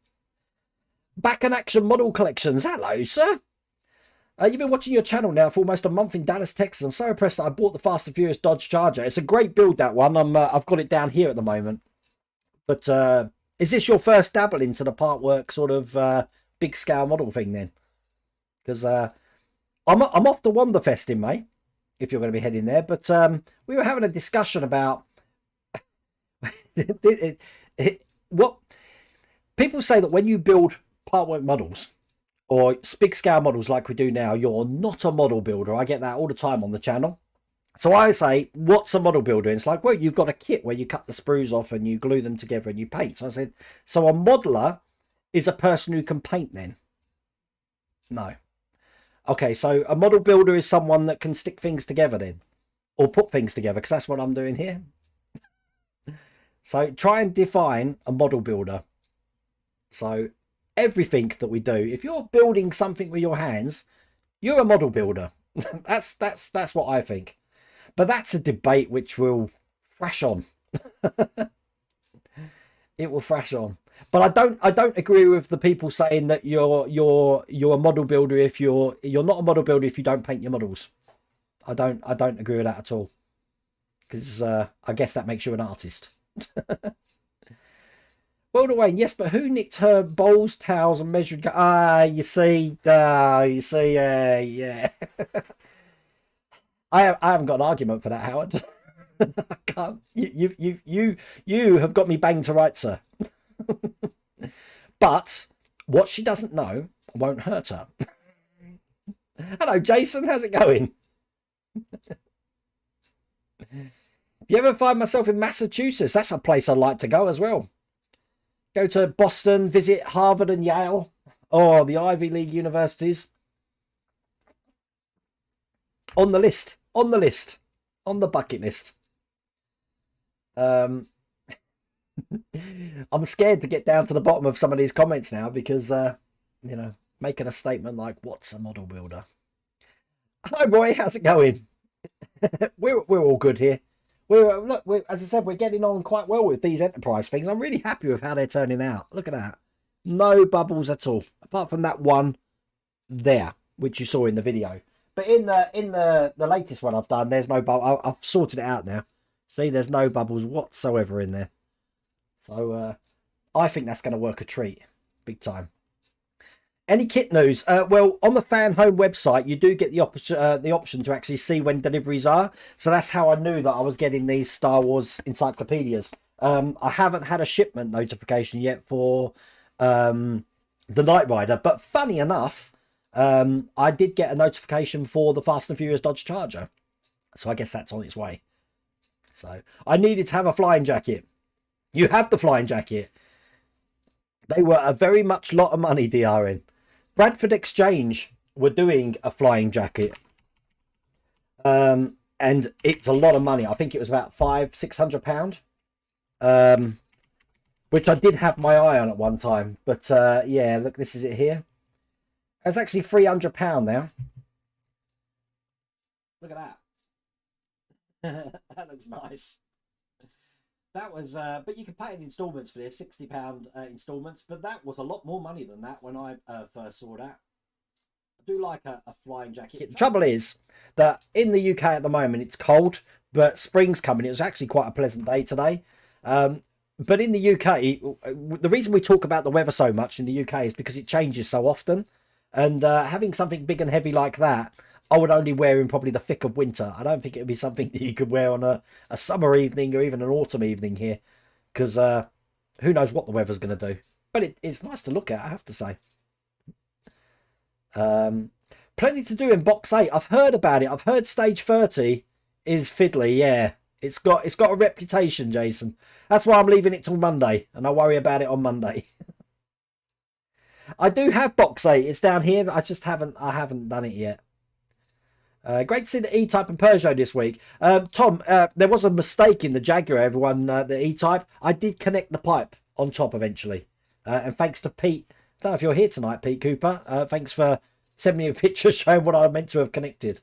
Back in Action Model Collections. Hello, sir. You've been watching your channel now for almost a month in Dallas, Texas. I'm so impressed that I bought the Fast and Furious Dodge Charger. It's a great build, that one. I've got it down here at the moment. But is this your first dabble into the partwork sort of big scale model thing then? Because I'm off to Wanderfest in May, if you're going to be heading there. But we were having a discussion about what people say, that when you build partwork models or big scale models like we do now, you're not a model builder. I get that all the time on the channel. So I say, what's a model builder? And it's like, well, you've got a kit where you cut the sprues off and you glue them together and you paint. So I said, so a modeler is a person who can paint then? No. Okay, so a model builder is someone that can stick things together then, or put things together, because that's what I'm doing here. So try and define a model builder. So everything that we do, if you're building something with your hands, you're a model builder. that's what I think. But that's a debate which will thrash on. It will thrash on. But I don't agree with the people saying that you're a model builder if you're not a model builder if you don't paint your models. I don't agree with that at all. Because I guess that makes you an artist. Wilder Wayne, yes, but who nicked her bowls, towels, and measured? You see, yeah. I haven't got an argument for that, Howard. I can't. You have got me banged to rights, sir. But what she doesn't know won't hurt her. Hello, Jason. How's it going? If you ever find myself in Massachusetts, that's a place I'd like to go as well. Go to Boston, visit Harvard and Yale, or the Ivy League universities. On the list, on the bucket list. I'm scared to get down to the bottom of some of these comments now because, making a statement like, what's a model builder? Hi, Roy, how's it going? we're all good here. As I said, we're getting on quite well with these enterprise things. I'm really happy with how they're turning out. Look at that. No bubbles at all, apart from that one there, which you saw in the video. But in the latest one I've done, there's no bubble. I've sorted it out now. See, there's no bubbles whatsoever in there. So I think that's going to work a treat, big time. Any kit news? Well, on the Fan Home website, you do get the option to actually see when deliveries are. So that's how I knew that I was getting these Star Wars encyclopedias. I haven't had a shipment notification yet for the Knight Rider, but funny enough, I did get a notification for the Fast and Furious Dodge Charger. So I guess that's on its way. So I needed to have a flying jacket. You have the flying jacket. They were a very much lot of money, DRN. Bradford Exchange were doing a flying jacket. And it's a lot of money. I think it was about £500-600. Which I did have my eye on at one time. But yeah, look, this is it here. It's actually £300 now. Look at that. That looks nice. That was, but you can pay in installments for this, £60 installments. But that was a lot more money than that when I first saw that. I do like a flying jacket. The trouble is that in the UK at the moment it's cold, but spring's coming. It was actually quite a pleasant day today. But in the UK, the reason we talk about the weather so much in the UK is because it changes so often. And having something big and heavy like that, I would only wear in probably the thick of winter. I don't think it would be something that you could wear on a summer evening or even an autumn evening here. Because who knows what the weather's going to do. but it's nice to look at, I have to say. Plenty to do in box 8. I've heard about it. I've heard stage 30 is fiddly. Yeah, it's got a reputation, Jason. That's why I'm leaving it till Monday, and I'll worry about it on Monday. I do have box 8. It's down here, but I haven't done it yet. Great to see the E-Type and Peugeot this week. Tom, there was a mistake in the Jaguar, everyone, the E-Type. I did connect the pipe on top eventually. And thanks to Pete. I don't know if you're here tonight, Pete Cooper. Thanks for sending me a picture showing what I meant to have connected.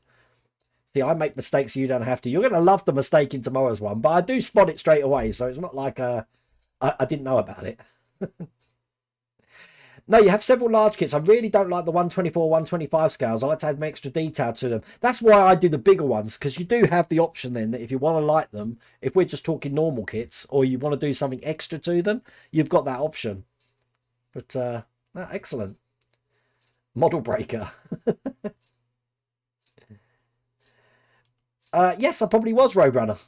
See, I make mistakes, you don't have to. You're going to love the mistake in tomorrow's one, but I do spot it straight away, so it's not like I didn't know about it. No, you have several large kits. I really don't like the 124, 125 scales. I like to add some extra detail to them. That's why I do the bigger ones, because you do have the option then that if you want to light them, if we're just talking normal kits, or you want to do something extra to them, you've got that option. But, excellent. Model breaker. Yes, I probably was Roadrunner.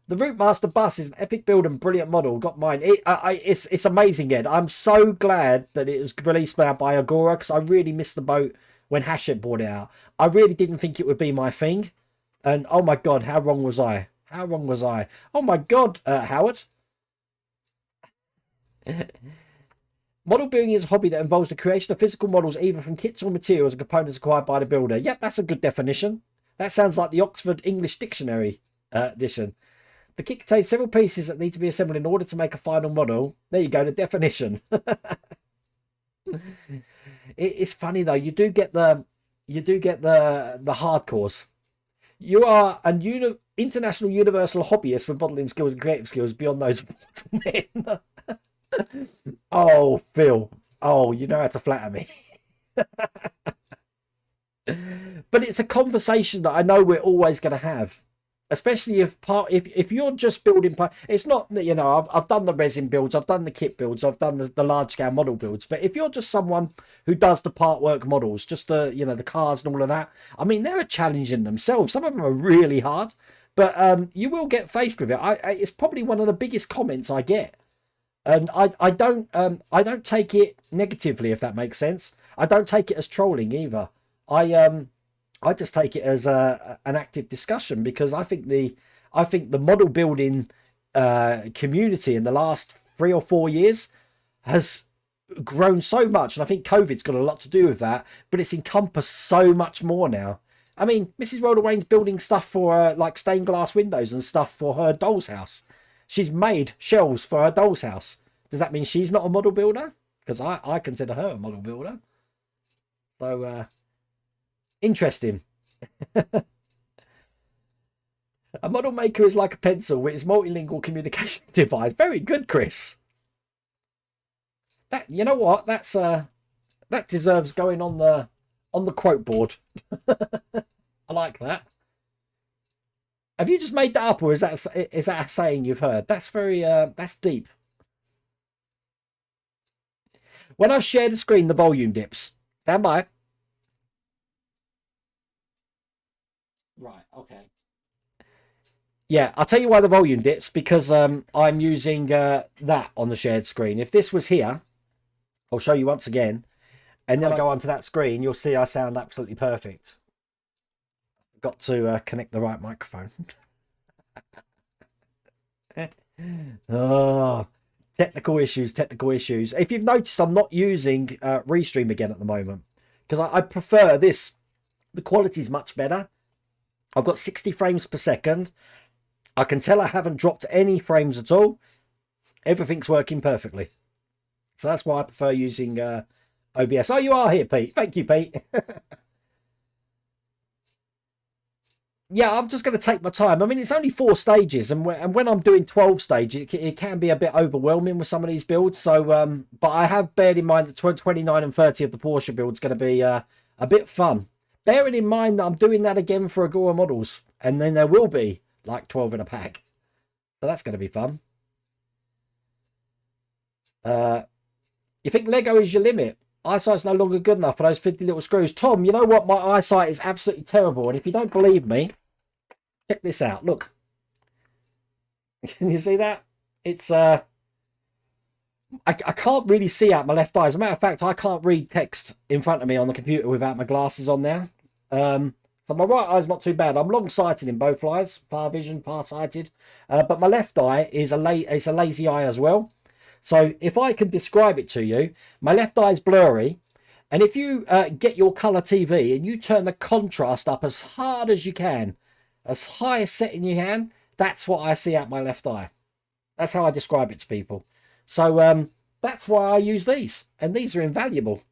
The Routemaster bus is an epic build and brilliant model. Got mine. It's amazing, Ed. I'm so glad that it was released now by Agora, because I really missed the boat when Hachette brought it out. I really didn't think it would be my thing. And oh my God, how wrong was I? How wrong was I? Oh my God, Howard. Model building is a hobby that involves the creation of physical models either from kits or materials and components acquired by the builder. Yep, that's a good definition. That sounds like the Oxford English Dictionary edition. The kit contains several pieces that need to be assembled in order to make a final model. There you go, the definition. It's funny though. You do get the hardcores. You are an international universal hobbyist with modelling skills and creative skills beyond those of mortal men. Oh, Phil. Oh, you know how to flatter me. But it's a conversation that I know we're always going to have. Especially if you're just building, it's not, you know, I've done the resin builds, I've done the kit builds, I've done the large scale model builds. But if you're just someone who does the part work models, just the, you know, the cars and all of that, I mean, they're a challenge in themselves. Some of them are really hard, but you will get faced with it. It's probably one of the biggest comments I get, and I don't take it negatively, if that makes sense. I don't take it as trolling either. I just take it as an active discussion, because I think the model building community in the last 3 or 4 years has grown so much, and I think COVID's got a lot to do with that. But it's encompassed so much more now. I mean, Mrs. Rhoda Wayne's building stuff for like stained glass windows and stuff for her doll's house. She's made shelves for her doll's house. Does that mean she's not a model builder? Because I consider her a model builder. So. Interesting. A model maker is like a pencil with its multilingual communication device. Very good, Chris. That, you know what? That's that deserves going on the quote board. I like that. Have you just made that up, or is that a saying you've heard? That's very that's deep. When I share the screen, the volume dips. Stand by. Right, okay. Yeah, I'll tell you why the volume dips, because I'm using that on the shared screen. If this was here, I'll show you once again, and then I go onto that screen, you'll see I sound absolutely perfect. Got to connect the right microphone. Oh, technical issues. If you've noticed, I'm not using Restream again at the moment, because I prefer this. The quality's much better. I've got 60 frames per second. I can tell I haven't dropped any frames at all. Everything's working perfectly. So that's why I prefer using OBS. Oh, you are here, Pete. Thank you, Pete. Yeah, I'm just going to take my time. I mean, it's only 4 stages, and when I'm doing 12 stages, it can be a bit overwhelming with some of these builds. So, but I have bared in mind that 29 and 30 of the Porsche build is going to be a bit fun. Bearing in mind that I'm doing that again for Agora models, and then there will be like 12 in a pack. So that's going to be fun. You think Lego is your limit? Eyesight's no longer good enough for those 50 little screws. Tom, you know what? My eyesight is absolutely terrible. And if you don't believe me, check this out. Look. Can you see that? It's I can't really see out my left eye. As a matter of fact, I can't read text in front of me on the computer without my glasses on now. So my right eye's not too bad. I'm long-sighted in both eyes, far vision, far-sighted. But my left eye is a lazy eye as well. So if I can describe it to you, my left eye is blurry. And if you get your colour TV and you turn the contrast up as hard as you can, as high a setting you can, that's what I see out my left eye. That's how I describe it to people. So that's why I use these. And these are invaluable.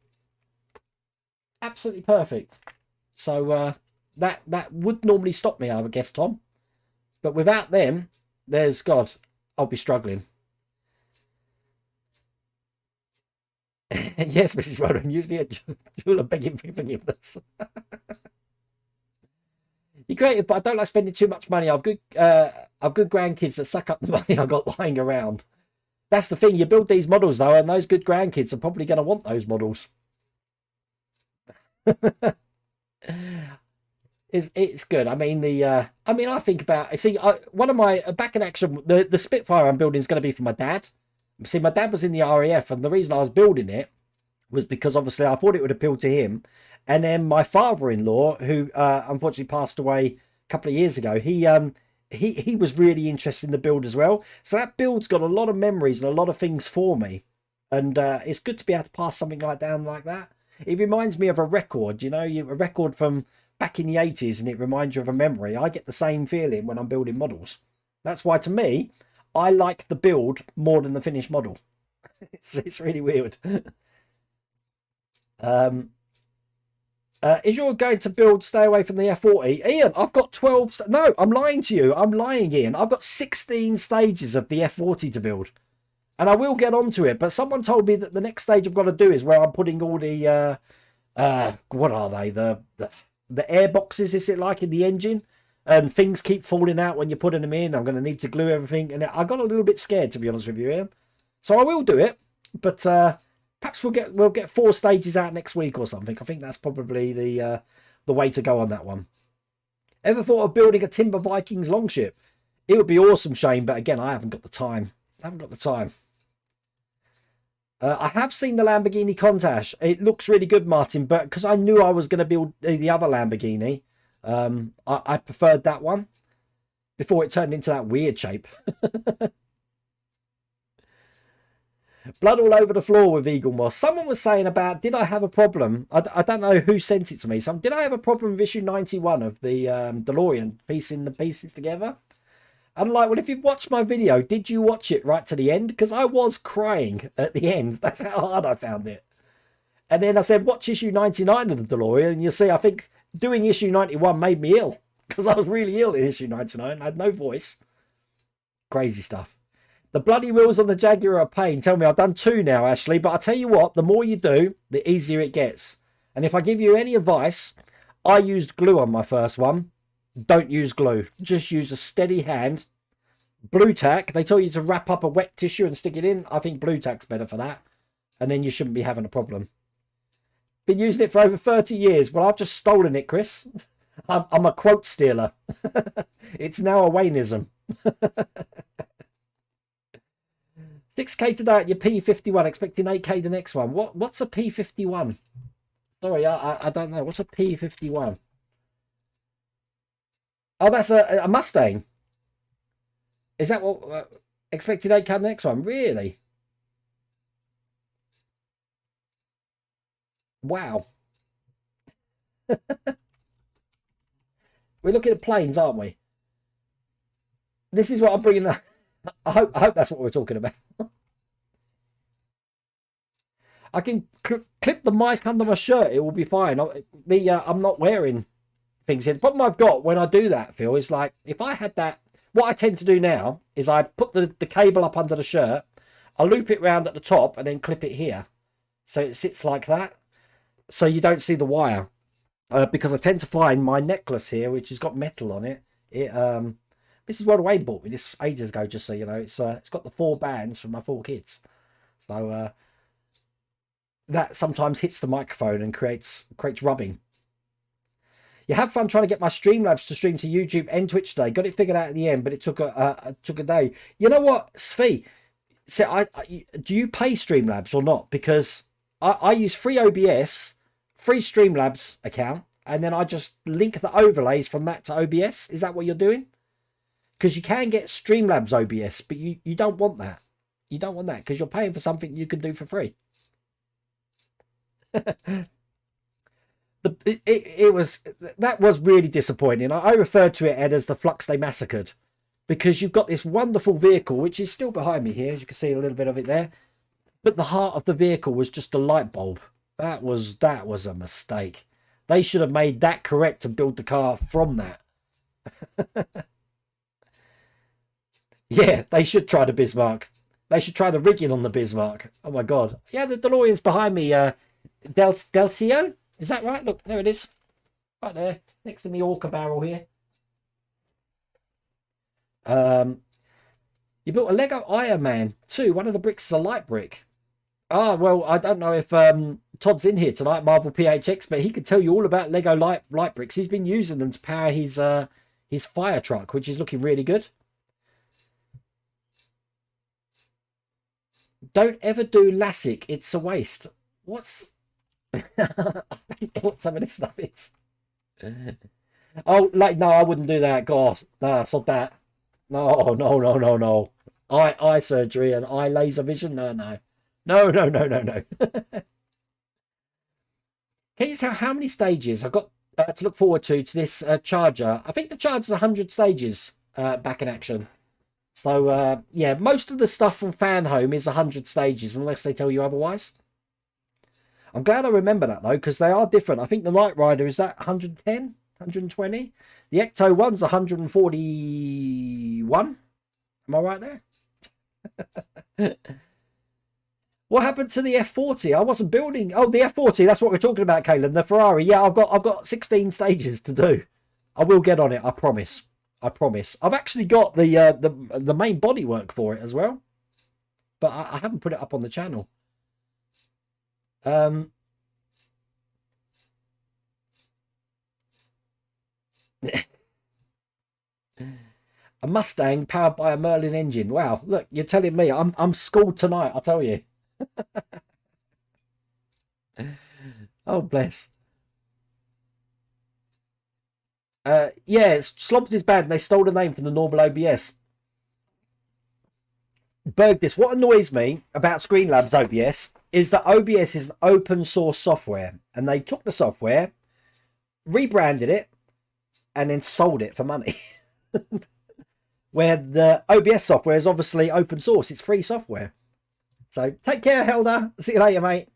Absolutely perfect. So that would normally stop me, I would guess, Tom. But without them, there's God, I'll be struggling. Yes, Mrs. Rowan, usually a jeweler begging for forgiveness. You're creative, but I don't like spending too much money. I've good grandkids that suck up the money I got lying around. That's the thing. You build these models though, and those good grandkids are probably going to want those models. It's good. I mean I think about. See, one of my back in action. The Spitfire I'm building is going to be for my dad. See, my dad was in the RAF, and the reason I was building it was because obviously I thought it would appeal to him. And then my father-in-law, who unfortunately passed away a couple of years ago, he was really interested in the build as well. So that build's got a lot of memories and a lot of things for me. And it's good to be able to pass something down like that. It reminds me of a record, you know, a record from back in the 80s, and it reminds you of a memory. I get the same feeling when I'm building models. That's why, to me, I like the build more than the finished model. It's really weird. Is you're going to build stay away from the F40? Ian, I've got 12. No, I'm lying to you. I'm lying, Ian. I've got 16 stages of the F40 to build. And I will get onto it. But someone told me that the next stage I've got to do is where I'm putting all the, what are they? The air boxes, is it like, in the engine? And things keep falling out when you're putting them in. I'm going to need to glue everything. And I got a little bit scared, to be honest with you, Ian. So I will do it. But perhaps we'll get 4 stages out next week or something. I think that's probably the way to go on that one. Ever thought of building a Timber Vikings longship? It would be awesome, Shane. But again, I haven't got the time. I have seen the Lamborghini Countach. It looks really good, Martin. But because I knew I was going to build the other Lamborghini, I preferred that one before it turned into that weird shape. Blood all over the floor with Eagle Moss. Someone was saying about, did I have a problem? I don't know who sent it to me. Did I have a problem with issue 91 of the DeLorean piecing the pieces together? I'm like, well, if you've watched my video, did you watch it right to the end? Because I was crying at the end. That's how hard I found it. And then I said, watch issue 99 of the DeLorean, and you'll see, I think doing issue 91 made me ill. Because I was really ill in issue 99. I had no voice. Crazy stuff. The bloody wheels on the Jaguar are a pain. Tell me, I've done 2 now, Ashley. But I tell you what, the more you do, the easier it gets. And if I give you any advice, I used glue on my first one. Don't use glue. Just use a steady hand. Blue tack. They tell you to wrap up a wet tissue and stick it in. I think blue tack's better for that. And then you shouldn't be having a problem. Been using it for over 30 years. Well, I've just stolen it, Chris. I'm a quote stealer. It's now a Wayneism. 6k today at your P51. Expecting 8k the next one. What's a P51? Sorry, I don't know. What's a P51? Oh, that's a Mustang. Is that what expected 8k the next one? Really? Wow. We're looking at planes, aren't we? This is what I'm bringing. I hope that's what we're talking about. I can clip the mic under my shirt. It will be fine. I'm not wearing things here. The problem I've got when I do that, Phil, is like if I had that. What I tend to do now is I put the cable up under the shirt. I loop it round at the top and then clip it here, so it sits like that, so you don't see the wire. Because I tend to find my necklace here, which has got metal on it. This is what Wayne bought me this ages ago, just so you know. It's got the 4 bands from my 4 kids, so that sometimes hits the microphone and creates rubbing. You had fun trying to get my Streamlabs to stream to YouTube and Twitch today. Got it figured out at the end, but it took a day. You know what, Svi? So do you pay Streamlabs or not? Because I use free OBS, free Streamlabs account, and then I just link the overlays from that to OBS. Is that what you're doing? Because you can get Streamlabs OBS, but you don't want that. You don't want that because you're paying for something you can do for free. That was really disappointing. I referred to it, Ed, as the Flux they massacred, because you've got this wonderful vehicle which is still behind me here, as you can see a little bit of it there, but the heart of the vehicle was just a light bulb. That was a mistake. They should have made that correct and build the car from that. Yeah, they should try the Bismarck. They should try the rigging on the Bismarck. Oh my god. Yeah, the DeLorean's behind me. Delcio? Is that right? Look, there it is. Right there. Next to me Orca barrel here. You built a Lego Iron Man 2. One of the bricks is a light brick. Ah, well, I don't know if Todd's in here tonight, Marvel PHX, but he could tell you all about Lego light bricks. He's been using them to power his fire truck, which is looking really good. Don't ever do LASIK. It's a waste. What's... I don't know what some of this stuff is. Oh, like, no, I wouldn't do that. God, no, it's not that. No. Eye surgery and eye laser vision. No. Can you tell how many stages I've got to look forward to this Charger? I think the Charger's 100 stages back in action. So, yeah, most of the stuff from Fan Home is 100 stages, unless they tell you otherwise. I'm glad I remember that, though, because they are different. I think the Knight Rider is that 110, 120. The Ecto 1's 141. Am I right there? What happened to the F40? I wasn't building... Oh, the F40, that's what we're talking about, Kaylin. The Ferrari. Yeah, I've got 16 stages to do. I will get on it, I promise. I've actually got the main bodywork for it as well, but I haven't put it up on the channel. A Mustang powered by a Merlin engine. Wow, look, you're telling me I'm schooled tonight, I'll tell you. Oh, bless. Yeah, Slobbs is bad and they stole the name from the normal OBS. Berg this. What annoys me about Streamlabs OBS is that OBS is an open source software, and they took the software, rebranded it, and then sold it for money. Where the OBS software is obviously open source. It's free software. So take care, Helder. See you later, mate.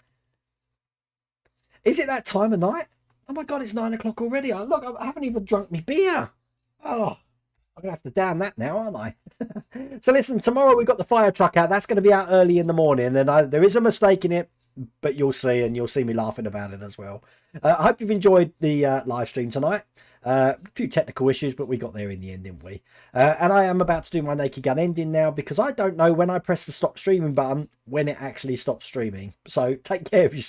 Is it that time of night? Oh my god, it's 9 o'clock already. Look, I haven't even drunk my beer. Oh, I'm going to have to down that now, aren't I? So listen, tomorrow we've got the fire truck out. That's going to be out early in the morning. And there is a mistake in it, but you'll see, and you'll see me laughing about it as well. I hope you've enjoyed the live stream tonight. A few technical issues, but we got there in the end, didn't we? And I am about to do my Naked Gun ending now, because I don't know when I press the stop streaming button when it actually stops streaming. So take care of yourself.